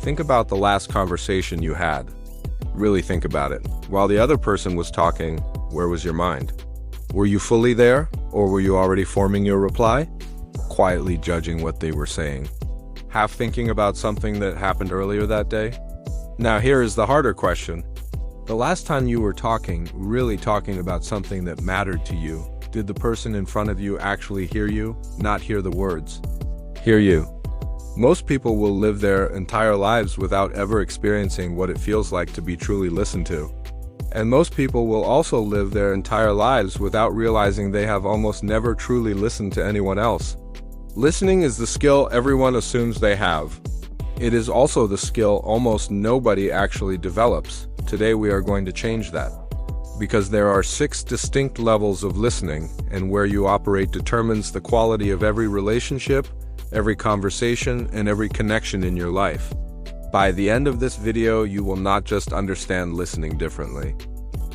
Think about the last conversation you had. Really think about it. While the other person was talking, where was your mind? Were you fully there, or were you already forming your reply? Quietly judging what they were saying. Half thinking about something that happened earlier that day? Now here is the harder question. The last time you were talking, really talking about something that mattered to you, did the person in front of you actually hear you, not hear the words? Hear you. Most people will live their entire lives without ever experiencing what it feels like to be truly listened to. And most people will also live their entire lives without realizing they have almost never truly listened to anyone else. Listening is the skill everyone assumes they have. It is also the skill almost nobody actually develops. Today we are going to change that. Because there are 6 distinct levels of listening, and where you operate determines the quality of every relationship, every conversation, and every connection in your life. By the end of this video, you will not just understand listening differently.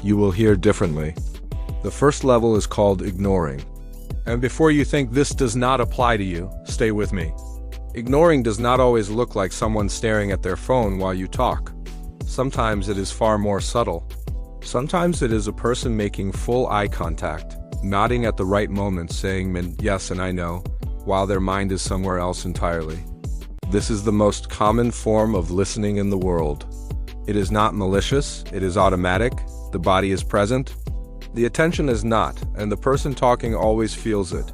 You will hear differently. The first level is called ignoring. And before you think this does not apply to you, stay with me. Ignoring does not always look like someone staring at their phone while you talk. Sometimes it is far more subtle. Sometimes it is a person making full eye contact, nodding at the right moment, saying yes and I know, while their mind is somewhere else entirely. This is the most common form of listening in the world. It is not malicious, it is automatic, the body is present. The attention is not, and the person talking always feels it.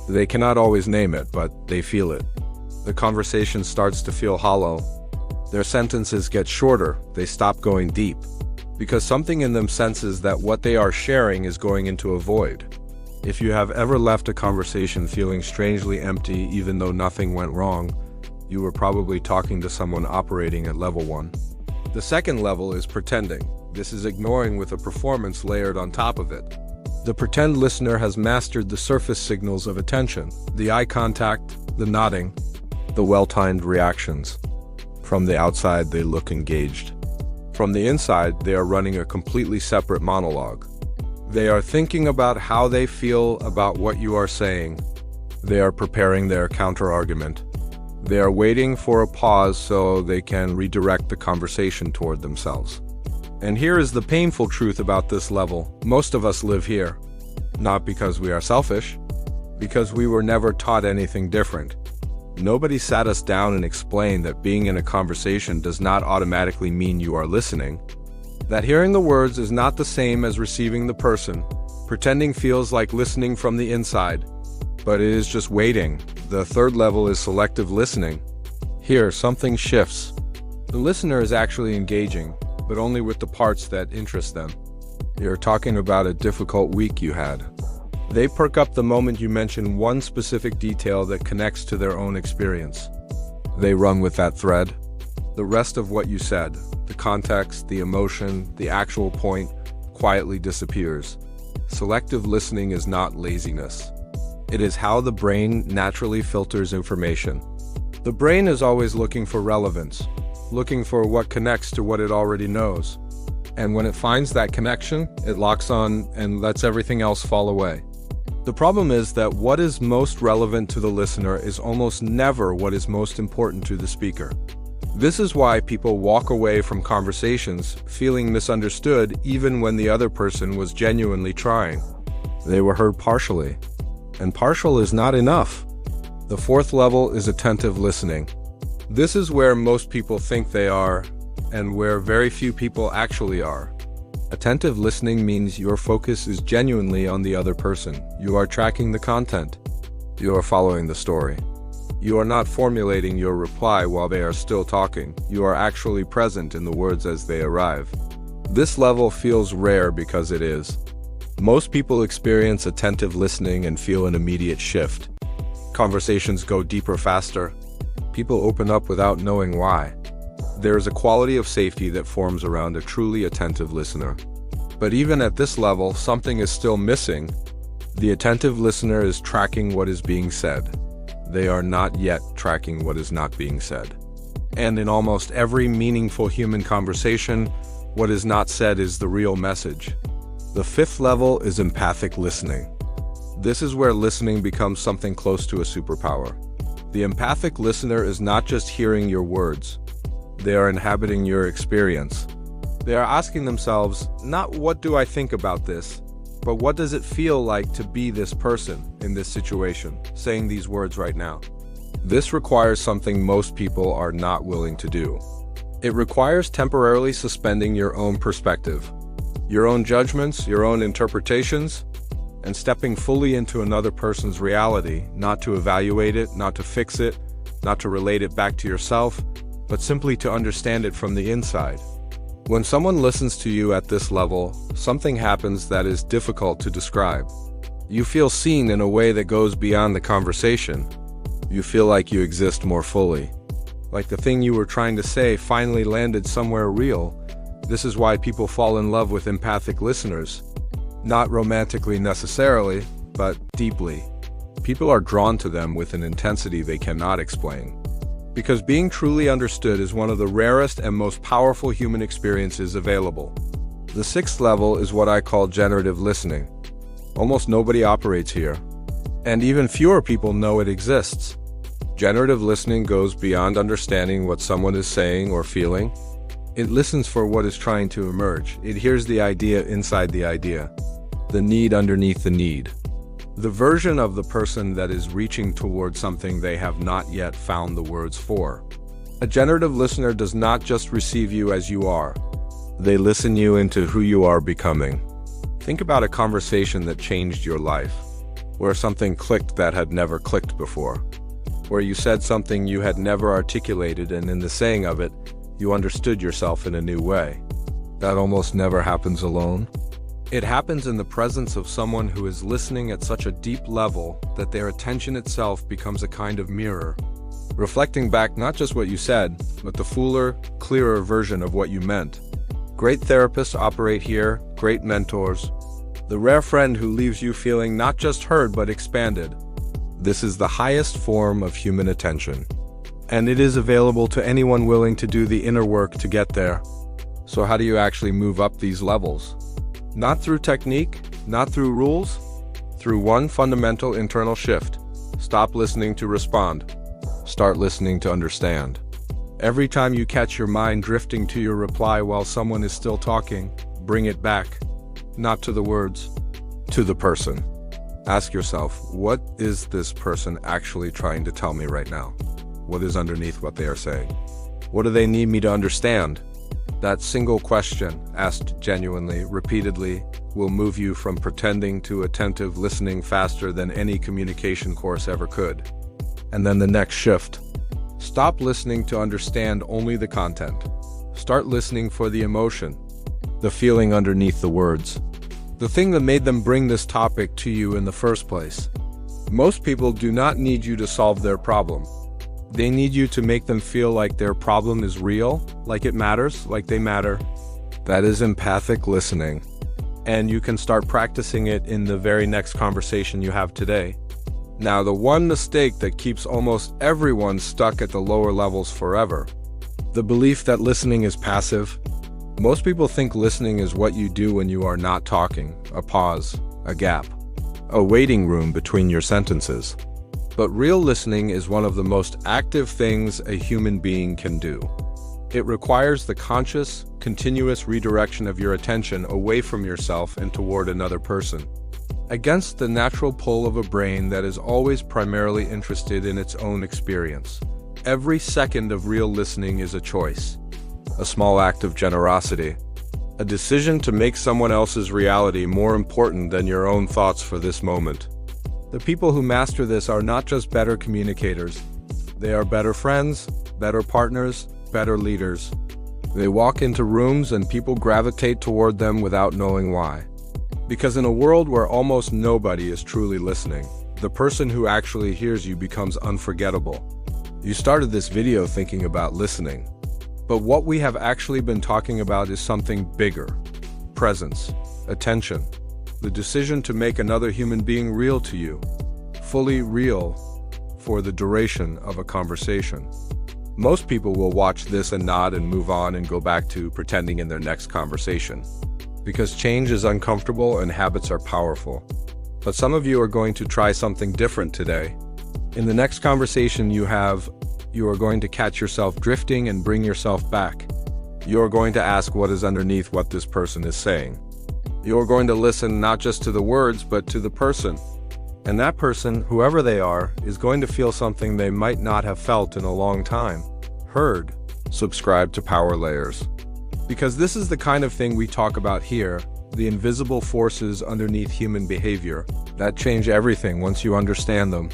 They cannot always name it, but they feel it. The conversation starts to feel hollow. Their sentences get shorter, they stop going deep, because something in them senses that what they are sharing is going into a void. If you have ever left a conversation feeling strangely empty even though nothing went wrong, you were probably talking to someone operating at level 1. The second level is pretending. This is ignoring with a performance layered on top of it. The pretend listener has mastered the surface signals of attention, the eye contact, the nodding, the well-timed reactions. From the outside, they look engaged. From the inside, they are running a completely separate monologue. They are thinking about how they feel about what you are saying. They are preparing their counter-argument. They are waiting for a pause so they can redirect the conversation toward themselves. And here is the painful truth about this level. Most of us live here. Not because we are selfish, because we were never taught anything different. Nobody sat us down and explained that being in a conversation does not automatically mean you are listening. That hearing the words is not the same as receiving the person. Pretending feels like listening from the inside, but it is just waiting. The third level is selective listening. Here, something shifts. The listener is actually engaging, but only with the parts that interest them. You're talking about a difficult week you had. They perk up the moment you mention one specific detail that connects to their own experience. They run with that thread. The rest of what you said, the context, the emotion, the actual point, quietly disappears. Selective listening is not laziness. It is how the brain naturally filters information. The brain is always looking for relevance, looking for what connects to what it already knows. And when it finds that connection, it locks on and lets everything else fall away. The problem is that what is most relevant to the listener is almost never what is most important to the speaker. This is why people walk away from conversations feeling misunderstood even when the other person was genuinely trying. They were heard partially, and partial is not enough. The fourth level is attentive listening. This is where most people think they are, and where very few people actually are. Attentive listening means your focus is genuinely on the other person. You are tracking the content. You are following the story. You are not formulating your reply while they are still talking. You are actually present in the words as they arrive. This level feels rare because it is. Most people experience attentive listening and feel an immediate shift. Conversations go deeper faster. People open up without knowing why. There is a quality of safety that forms around a truly attentive listener. But even at this level, something is still missing. The attentive listener is tracking what is being said. They are not yet tracking what is not being said. And in almost every meaningful human conversation, what is not said is the real message. The fifth level is empathic listening. This is where listening becomes something close to a superpower. The empathic listener is not just hearing your words. They are inhabiting your experience. They are asking themselves, not what do I think about this, but what does it feel like to be this person in this situation, saying these words right now. This requires something most people are not willing to do. It requires temporarily suspending your own perspective, your own judgments, your own interpretations, and stepping fully into another person's reality, not to evaluate it, not to fix it, not to relate it back to yourself, but simply to understand it from the inside. When someone listens to you at this level, something happens that is difficult to describe. You feel seen in a way that goes beyond the conversation. You feel like you exist more fully. Like the thing you were trying to say finally landed somewhere real. This is why people fall in love with empathic listeners. Not romantically necessarily, but deeply. People are drawn to them with an intensity they cannot explain. Because being truly understood is one of the rarest and most powerful human experiences available. The sixth level is what I call generative listening. Almost nobody operates here, and even fewer people know it exists. Generative listening goes beyond understanding what someone is saying or feeling. It listens for what is trying to emerge. It hears the idea inside the idea, the need underneath the need. The version of the person that is reaching towards something they have not yet found the words for. A generative listener does not just receive you as you are. They listen you into who you are becoming. Think about a conversation that changed your life, where something clicked that had never clicked before, where you said something you had never articulated, and in the saying of it, you understood yourself in a new way. That almost never happens alone. It happens in the presence of someone who is listening at such a deep level that their attention itself becomes a kind of mirror, reflecting back not just what you said, but the fuller, clearer version of what you meant. Great therapists operate here, great mentors. The rare friend who leaves you feeling not just heard but expanded. This is the highest form of human attention, and it is available to anyone willing to do the inner work to get there. So how do you actually move up these levels? Not through technique, not through rules, through one fundamental internal shift. Stop listening to respond. Start listening to understand. Every time you catch your mind drifting to your reply while someone is still talking, bring it back. Not to the words, to the person. Ask yourself, what is this person actually trying to tell me right now? What is underneath what they are saying? What do they need me to understand? That single question, asked genuinely, repeatedly, will move you from pretending to attentive listening faster than any communication course ever could. And then the next shift. Stop listening to understand only the content. Start listening for the emotion, the feeling underneath the words, the thing that made them bring this topic to you in the first place. Most people do not need you to solve their problem. They need you to make them feel like their problem is real, like it matters, like they matter. That is empathic listening. And you can start practicing it in the very next conversation you have today. Now, the one mistake that keeps almost everyone stuck at the lower levels forever, the belief that listening is passive. Most people think listening is what you do when you are not talking, a pause, a gap, a waiting room between your sentences. But real listening is one of the most active things a human being can do. It requires the conscious, continuous redirection of your attention away from yourself and toward another person, against the natural pull of a brain that is always primarily interested in its own experience. Every second of real listening is a choice, a small act of generosity, a decision to make someone else's reality more important than your own thoughts for this moment. The people who master this are not just better communicators. They are better friends, better partners, better leaders. They walk into rooms and people gravitate toward them without knowing why. Because in a world where almost nobody is truly listening, the person who actually hears you becomes unforgettable. You started this video thinking about listening, but what we have actually been talking about is something bigger. Presence, attention. The decision to make another human being real to you, fully real for the duration of a conversation. Most people will watch this and nod and move on and go back to pretending in their next conversation. Because change is uncomfortable and habits are powerful. But some of you are going to try something different today. In the next conversation you have, you are going to catch yourself drifting and bring yourself back. You are going to ask what is underneath what this person is saying. You are going to listen not just to the words, but to the person. And that person, whoever they are, is going to feel something they might not have felt in a long time. Heard. Subscribe to Power Layers. Because this is the kind of thing we talk about here, the invisible forces underneath human behavior that change everything once you understand them.